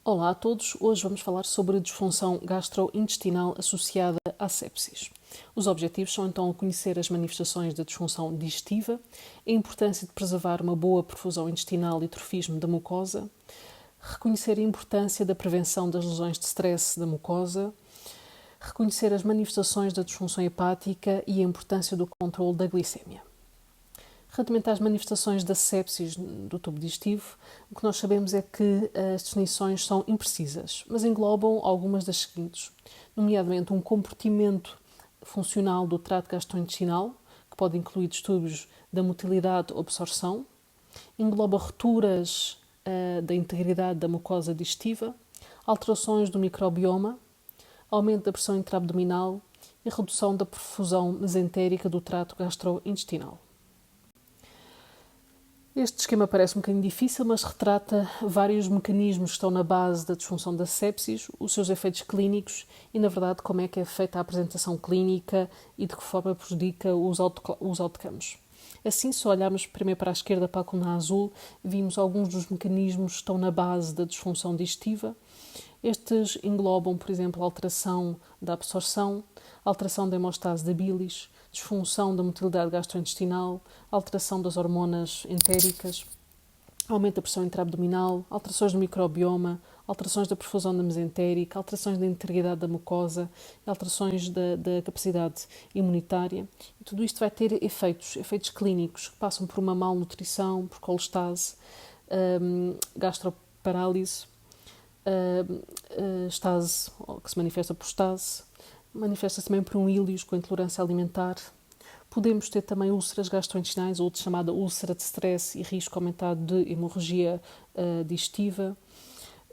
Olá a todos, hoje vamos falar sobre a disfunção gastrointestinal associada à sepsis. Os objetivos são então conhecer as manifestações da disfunção digestiva, a importância de preservar uma boa perfusão intestinal e trofismo da mucosa, reconhecer a importância da prevenção das lesões de stress da mucosa, reconhecer as manifestações da disfunção hepática e a importância do controle da glicemia. Relativamente às manifestações da sepsis do tubo digestivo, o que nós sabemos é que as definições são imprecisas, mas englobam algumas das seguintes, nomeadamente um comprometimento funcional do trato gastrointestinal, que pode incluir distúrbios da motilidade ou absorção, engloba rupturas da integridade da mucosa digestiva, alterações do microbioma, aumento da pressão intraabdominal e redução da perfusão mesentérica do trato gastrointestinal. Este esquema parece um bocadinho difícil, mas retrata vários mecanismos que estão na base da disfunção da sepsis, os seus efeitos clínicos e, na verdade, como é que é feita a apresentação clínica e de que forma prejudica os outcomes. Assim, se olharmos primeiro para a esquerda, para a coluna azul, vimos alguns dos mecanismos que estão na base da disfunção digestiva. Estes englobam, por exemplo, a alteração da absorção, alteração da hemostase da bilis, disfunção da motilidade gastrointestinal, alteração das hormonas entéricas, aumento da pressão intraabdominal, alterações do microbioma, alterações da perfusão da mesentérica, alterações da integridade da mucosa, alterações da capacidade imunitária. E tudo isto vai ter efeitos clínicos que passam por uma malnutrição, por colestase, gastroparálise, estase, que se manifesta por estase, manifesta-se também por um íleos com intolerância alimentar. Podemos ter também úlceras gastrointestinais, ou chamada úlcera de stress e risco aumentado de hemorragia digestiva.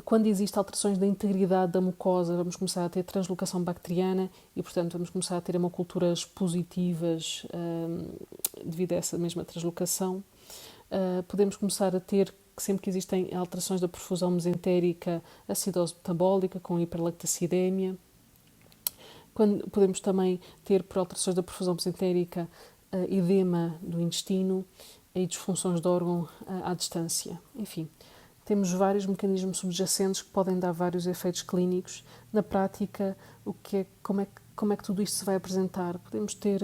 Quando existem alterações da integridade da mucosa, vamos começar a ter translocação bacteriana e, portanto, vamos começar a ter hemoculturas positivas devido a essa mesma translocação. Podemos começar a ter, sempre que existem alterações da perfusão mesentérica, acidose metabólica com hiperlactacidemia. Quando podemos também ter, por alterações da perfusão mesentérica, edema do intestino e disfunções de órgão à distância. Enfim, temos vários mecanismos subjacentes que podem dar vários efeitos clínicos. Na prática, como é que tudo isto se vai apresentar? Podemos ter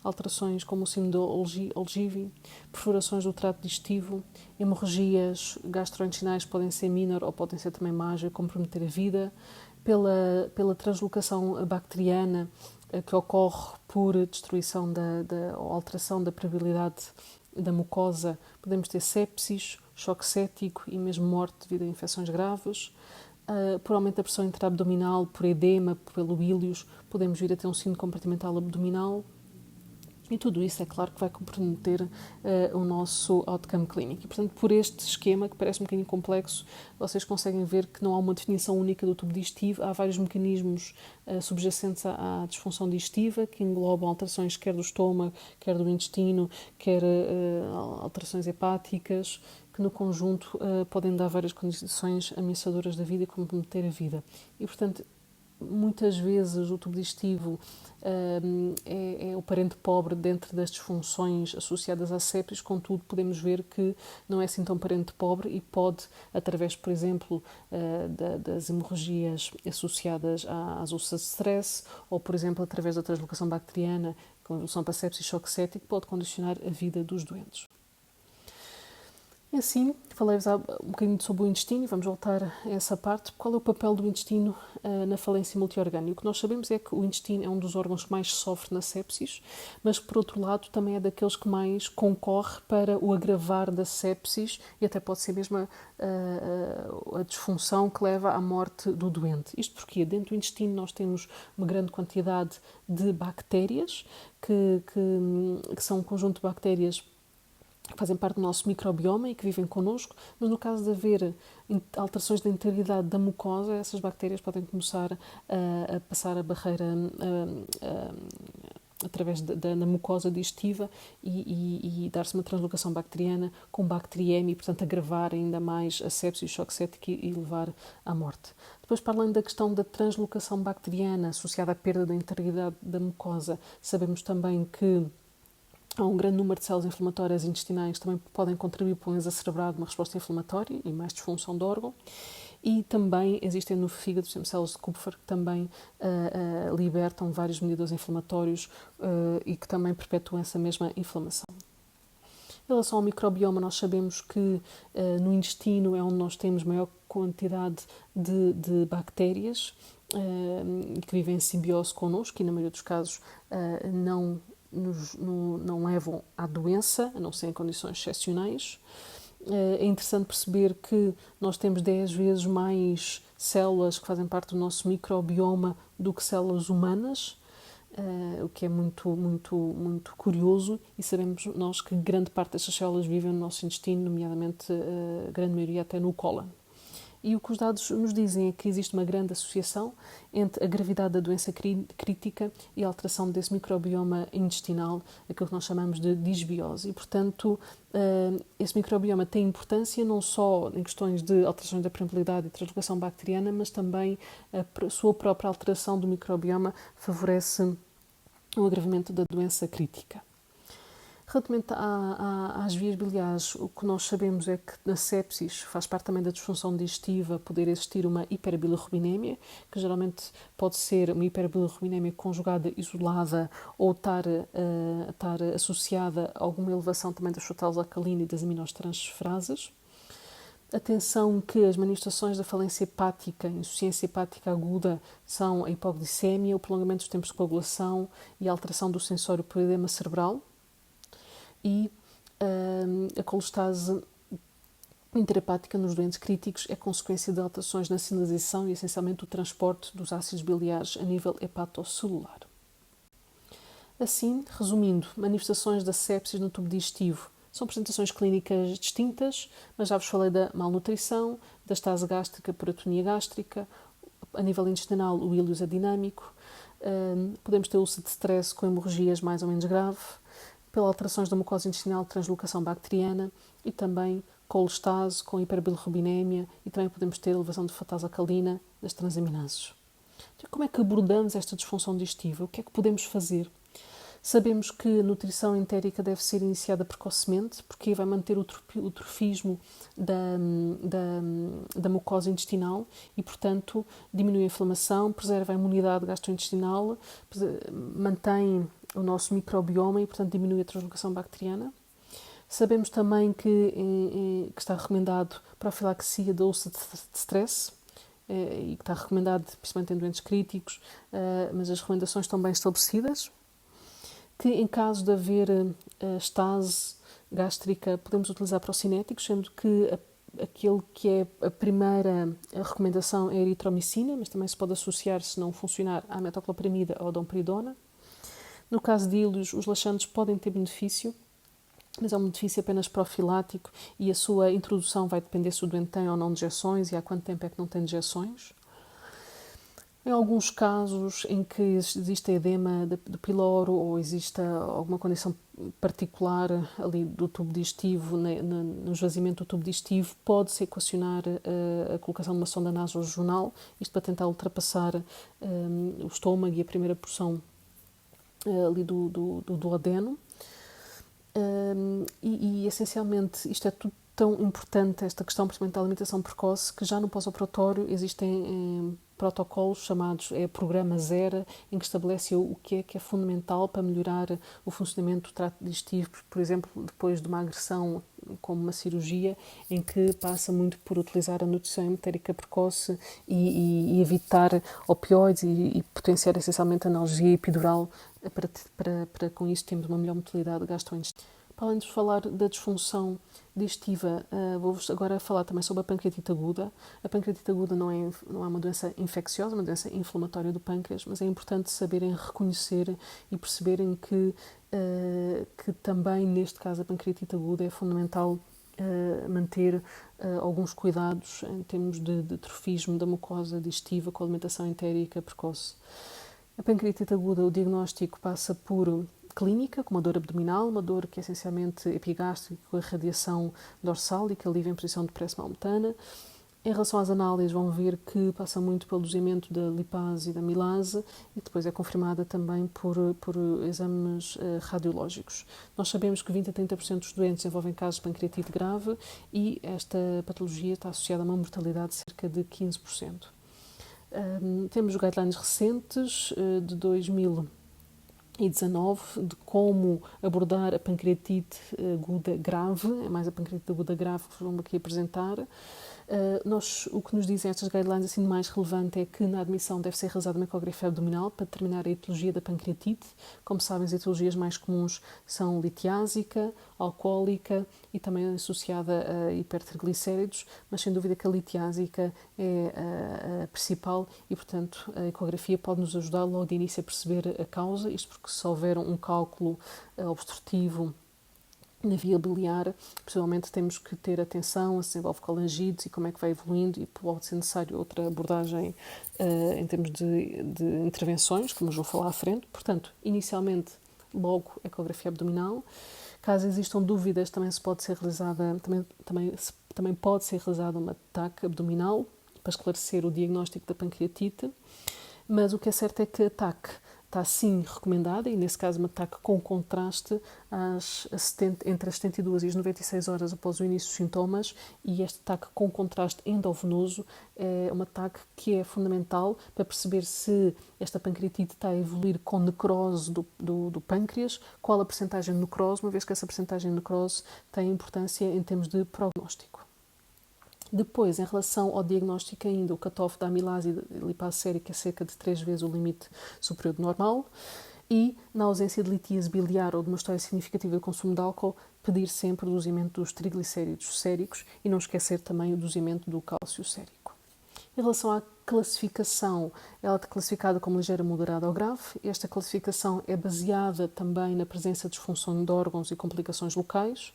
alterações como o síndrome de Ogilvie, perfurações do trato digestivo, hemorragias gastrointestinais podem ser minor ou podem ser também major, comprometer a vida, pela translocação bacteriana que ocorre por destruição ou alteração da permeabilidade da mucosa, podemos ter sepsis, choque séptico e mesmo morte devido a infecções graves. Por aumento da pressão intraabdominal, por edema, pelo íleos, podemos vir a ter um síndrome compartimental abdominal. E tudo isso, é claro, que vai comprometer o nosso outcome clínico. E, portanto, por este esquema, que parece um bocadinho complexo, vocês conseguem ver que não há uma definição única do tubo digestivo, há vários mecanismos subjacentes à disfunção digestiva, que englobam alterações quer do estômago, quer do intestino, quer alterações hepáticas, que no conjunto podem dar várias condições ameaçadoras da vida e comprometer a vida. E, portanto, muitas vezes o tubo digestivo é o parente pobre dentro das disfunções associadas à sepsis, contudo podemos ver que não é assim tão parente pobre e pode, através, por exemplo, das hemorragias associadas às úlceras de stress ou, por exemplo, através da translocação bacteriana com evolução para sepsis e choque séptico, pode condicionar a vida dos doentes. E assim, falei-vos um bocadinho sobre o intestino e vamos voltar a essa parte. Qual é o papel do intestino na falência multiorgânica? O que nós sabemos é que o intestino é um dos órgãos que mais sofre na sepsis, mas por outro lado também é daqueles que mais concorre para o agravar da sepsis e até pode ser mesmo a disfunção que leva à morte do doente. Isto porque dentro do intestino nós temos uma grande quantidade de bactérias, que são um conjunto de bactérias que fazem parte do nosso microbioma e que vivem connosco, mas no caso de haver alterações da integridade da mucosa, essas bactérias podem começar a passar a barreira através da mucosa digestiva e dar-se uma translocação bacteriana com bacteriemia e, portanto, agravar ainda mais a sepsis, o choque séptico e levar à morte. Depois, para além da questão da translocação bacteriana associada à perda da integridade da mucosa, sabemos também que há um grande número de células inflamatórias intestinais que também podem contribuir para um exacerbado de uma resposta inflamatória e mais disfunção do órgão. E também existem no fígado células de Kupffer que também libertam vários mediadores inflamatórios e que também perpetuam essa mesma inflamação. Em relação ao microbioma, nós sabemos que no intestino é onde nós temos maior quantidade de bactérias que vivem em simbiose connosco e, na maioria dos casos, não levam à doença, a não ser em condições excepcionais. É interessante perceber que nós temos 10 vezes mais células que fazem parte do nosso microbioma do que células humanas, o que é muito curioso, e sabemos nós que grande parte destas células vivem no nosso intestino, nomeadamente a grande maioria até no cólon. E o que os dados nos dizem é que existe uma grande associação entre a gravidade da doença crítica e a alteração desse microbioma intestinal, aquilo que nós chamamos de disbiose. E, portanto, esse microbioma tem importância não só em questões de alterações da permeabilidade e translocação bacteriana, mas também a sua própria alteração do microbioma favorece o agravamento da doença crítica. Relativamente às vias biliares, o que nós sabemos é que na sepsis faz parte também da disfunção digestiva poder existir uma hiperbilirrubinemia, que geralmente pode ser uma hiperbilirrubinemia conjugada isolada ou estar associada a alguma elevação também das frutalas alcalina e das aminotransferases. Atenção que as manifestações da falência hepática, insuficiência hepática aguda, são a hipoglicemia, o prolongamento dos tempos de coagulação e a alteração do sensório por edema cerebral. E a colestase interhepática nos doentes críticos é consequência de alterações na sinalização e, essencialmente, o transporte dos ácidos biliares a nível hepatocelular. Assim, resumindo, manifestações da sepsis no tubo digestivo são apresentações clínicas distintas, mas já vos falei da malnutrição, da estase gástrica por atonia gástrica, a nível intestinal o íleos adinâmico, podemos ter úlcera de stress com hemorragias mais ou menos grave, pela alterações da mucosa intestinal de translocação bacteriana e também colestase com hiperbilirrubinemia e também podemos ter elevação de frutase alcalina das transaminases. Então, como é que abordamos esta disfunção digestiva? O que é que podemos fazer? Sabemos que a nutrição entérica deve ser iniciada precocemente, porque vai manter o trofismo da mucosa intestinal e, portanto, diminui a inflamação, preserva a imunidade gastrointestinal, mantém o nosso microbioma e, portanto, diminui a translocação bacteriana. Sabemos também que está recomendado profilaxia da úlcera de stress, e que está recomendado principalmente em doentes críticos, mas as recomendações estão bem estabelecidas. Que em caso de haver estase gástrica podemos utilizar procinéticos, sendo que aquele que é a primeira recomendação é a eritromicina, mas também se pode associar, se não funcionar, à metoclopramida ou à domperidona. No caso de íleos, os laxantes podem ter benefício, mas é um benefício apenas profilático e a sua introdução vai depender se o doente tem ou não dejeções e há quanto tempo é que não tem dejeções. Em alguns casos em que existe edema do piloro ou existe alguma condição particular ali do tubo digestivo, no esvaziamento do tubo digestivo, pode-se equacionar a colocação de uma sonda nasoregional, isto para tentar ultrapassar o estômago e a primeira porção ali do duodeno. Essencialmente, isto é tudo tão importante, esta questão, principalmente da alimentação precoce, que já no pós-operatório existem protocolos chamados Programa Zero, em que estabelece o que é fundamental para melhorar o funcionamento do trato digestivo, por exemplo, depois de uma agressão como uma cirurgia, em que passa muito por utilizar a nutrição entérica precoce e evitar opioides e potenciar essencialmente a analgesia epidural para com isso termos uma melhor motilidade gastrointestinal. Para além de falar da disfunção digestiva, vou-vos agora falar também sobre a pancreatite aguda. A pancreatite aguda não é uma doença infecciosa, é uma doença inflamatória do pâncreas, mas é importante saberem reconhecer e perceberem que também, neste caso, a pancreatite aguda é fundamental manter alguns cuidados em termos de trofismo da mucosa digestiva com alimentação entérica precoce. A pancreatite aguda, o diagnóstico passa por clínica, com uma dor abdominal, uma dor que é essencialmente epigástrica, com a radiação dorsal e que alivia em posição de pressão maometana. Em relação às análises, vão ver que passa muito pelo dosamento da lipase e da milase e depois é confirmada também por exames radiológicos. Nós sabemos que 20 a 30% dos doentes desenvolvem casos de pancreatite grave e esta patologia está associada a uma mortalidade de cerca de 15%. Temos guidelines recentes de 2019 de como abordar a pancreatite aguda grave, é mais a pancreatite aguda grave que vamos aqui apresentar. O que nos dizem estas guidelines assim, mais relevante é que na admissão deve ser realizada uma ecografia abdominal para determinar a etiologia da pancreatite. Como sabem, as etiologias mais comuns são litiásica, alcoólica e também associada a hipertriglicéridos, mas sem dúvida que a litiásica é a principal e, portanto, a ecografia pode nos ajudar logo de início a perceber a causa, isto porque se houver um cálculo obstrutivo na via biliar, possivelmente temos que ter atenção a se desenvolve colangites e como é que vai evoluindo e pode ser necessário outra abordagem em termos de intervenções, como vou falar à frente. Portanto, inicialmente, logo ecografia abdominal. Caso existam dúvidas, também pode ser realizada uma TAC abdominal para esclarecer o diagnóstico da pancreatite, mas o que é certo é que a TAC está sim recomendada, e nesse caso uma TAC com contraste entre as 72 e as 96 horas após o início dos sintomas, e este TAC com contraste endovenoso é uma TAC que é fundamental para perceber se esta pancreatite está a evoluir com necrose do pâncreas, qual a percentagem de necrose, uma vez que essa percentagem de necrose tem importância em termos de prognóstico. Depois, em relação ao diagnóstico ainda, o cutoff da amilase e da lipase sérica é cerca de 3 vezes o limite superior do normal e, na ausência de litíase biliar ou de uma história significativa de consumo de álcool, pedir sempre o dosamento dos triglicéridos séricos e não esquecer também o dosamento do cálcio sérico. Em relação à classificação, ela é classificada como ligeira, moderada ou grave. Esta classificação é baseada também na presença de disfunção de órgãos e complicações locais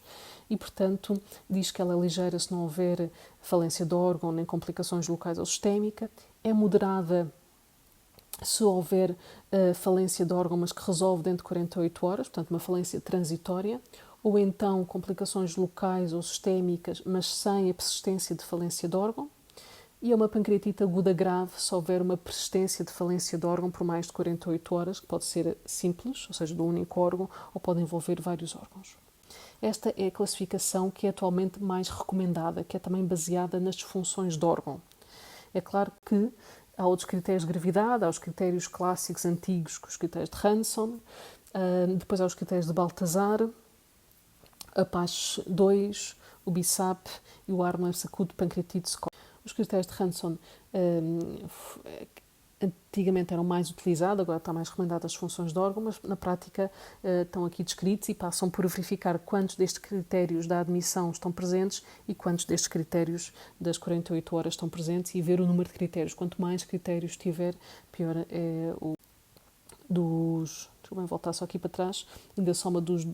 e, portanto, diz que ela é ligeira se não houver falência de órgão nem complicações locais ou sistémica. É moderada se houver falência de órgão, mas que resolve dentro de 48 horas, portanto, uma falência transitória, ou então complicações locais ou sistémicas, mas sem a persistência de falência de órgão. E é uma pancreatite aguda grave se houver uma persistência de falência de órgão por mais de 48 horas, que pode ser simples, ou seja, do único órgão, ou pode envolver vários órgãos. Esta é a classificação que é atualmente mais recomendada, que é também baseada nas disfunções de órgão. É claro que há outros critérios de gravidade, há os critérios clássicos antigos, os critérios de Hanson, depois há os critérios de Baltazar, a PASH-2, o BISAP e o Armour-Sacudo pancreatite score. Os critérios de Hanson antigamente eram mais utilizados, agora está mais recomendado as funções de órgão, mas na prática estão aqui descritos e passam por verificar quantos destes critérios da admissão estão presentes e quantos destes critérios das 48 horas estão presentes e ver o número de critérios. Quanto mais critérios tiver, pior é o dos... Deixa eu voltar só aqui para trás, ainda a soma dos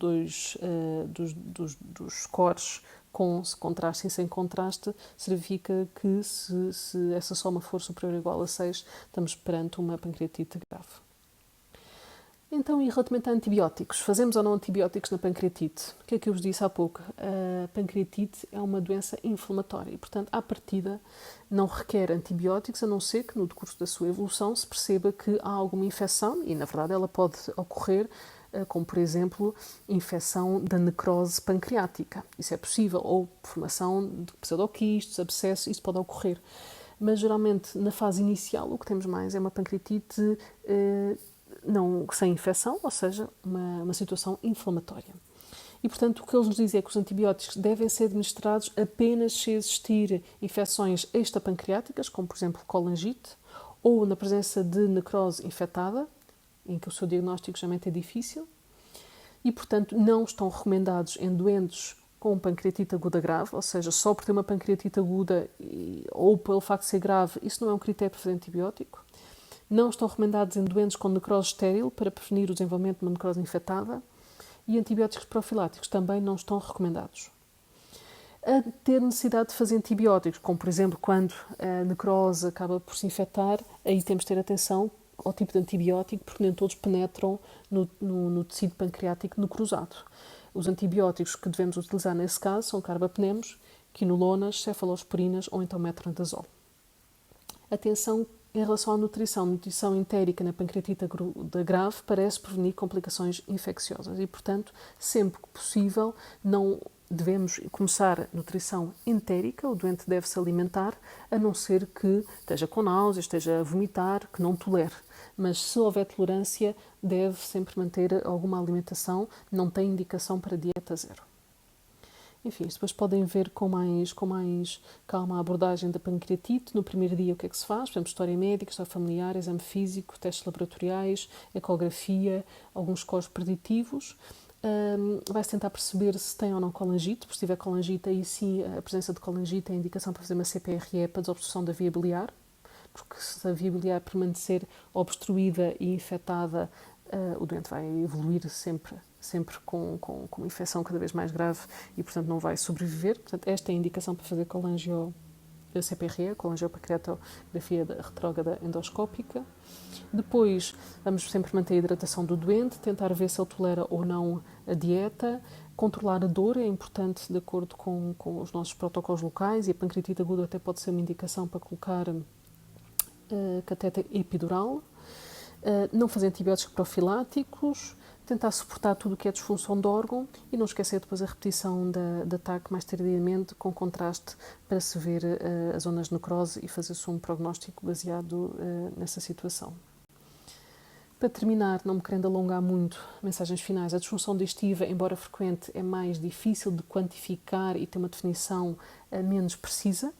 scores com contraste e sem contraste, significa que se essa soma for superior ou igual a 6, estamos perante uma pancreatite grave. Então, e relativamente a antibióticos, fazemos ou não antibióticos na pancreatite? O que é que eu vos disse há pouco? A pancreatite é uma doença inflamatória e, portanto, à partida, não requer antibióticos, a não ser que no decurso da sua evolução se perceba que há alguma infecção e, na verdade, ela pode ocorrer como, por exemplo, infecção da necrose pancreática. Isso é possível, ou formação de pseudoquistos, abscessos, isso pode ocorrer. Mas, geralmente, na fase inicial, o que temos mais é uma pancreatite não sem infecção, ou seja, uma situação inflamatória. E, portanto, o que eles nos dizem é que os antibióticos devem ser administrados apenas se existir infecções extrapancreáticas, como, por exemplo, colangite, ou na presença de necrose infectada, em que o seu diagnóstico geralmente é difícil, e, portanto, não estão recomendados em doentes com pancreatite aguda grave, ou seja, só por ter uma pancreatite aguda ou pelo facto de ser grave, isso não é um critério para fazer antibiótico. Não estão recomendados em doentes com necrose estéril para prevenir o desenvolvimento de uma necrose infectada e antibióticos profiláticos também não estão recomendados. A ter necessidade de fazer antibióticos, como por exemplo quando a necrose acaba por se infectar, aí temos de ter atenção ao tipo de antibiótico, porque nem todos penetram no tecido pancreático necrosado. Os antibióticos que devemos utilizar nesse caso são carbapenemos quinolonas, cefalosporinas ou então metronidazol. Atenção em relação à nutrição. Nutrição entérica na pancreatite aguda grave parece prevenir complicações infecciosas e, portanto, sempre que possível, não devemos começar a nutrição entérica, o doente deve se alimentar, a não ser que esteja com náuseas, esteja a vomitar, que não tolere. Mas se houver tolerância, deve sempre manter alguma alimentação, não tem indicação para dieta zero. Enfim, depois podem ver com mais calma a abordagem da pancreatite. No primeiro dia, o que é que se faz? Por exemplo, história médica, história familiar, exame físico, testes laboratoriais, ecografia, alguns scores preditivos. Vai-se tentar perceber se tem ou não colangite, porque se tiver colangite, aí sim a presença de colangite é a indicação para fazer uma CPRE para desobstrução da via biliar, porque se a via biliar permanecer obstruída e infectada, o doente vai evoluir sempre com uma infecção cada vez mais grave e, portanto, não vai sobreviver. Portanto, esta é a indicação para fazer CPRE, colangiopancreatografia retrógrada endoscópica. Depois, vamos sempre manter a hidratação do doente, tentar ver se ele tolera ou não a dieta, controlar a dor, é importante de acordo com os nossos protocolos locais, e a pancreatite aguda até pode ser uma indicação para colocar catéter epidural. Não fazer antibióticos profiláticos, tentar suportar tudo o que é disfunção de órgão e não esquecer depois a repetição da TAC mais tardiamente, com contraste, para se ver as zonas de necrose e fazer-se um prognóstico baseado nessa situação. Para terminar, não me querendo alongar muito, mensagens finais. A disfunção digestiva, embora frequente, é mais difícil de quantificar e tem uma definição menos precisa.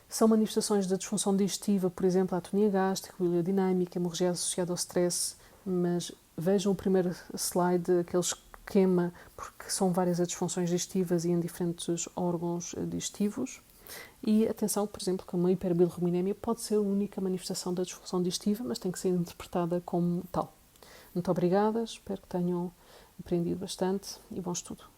São manifestações da disfunção digestiva, por exemplo, a atonia gástrica, biliodinâmica, hemorragia associada ao stress, mas vejam o primeiro slide, aquele esquema, porque são várias as disfunções digestivas e em diferentes órgãos digestivos. E atenção, por exemplo, que uma hiperbilirrubinemia pode ser a única manifestação da disfunção digestiva, mas tem que ser interpretada como tal. Muito obrigada, espero que tenham aprendido bastante e bom estudo.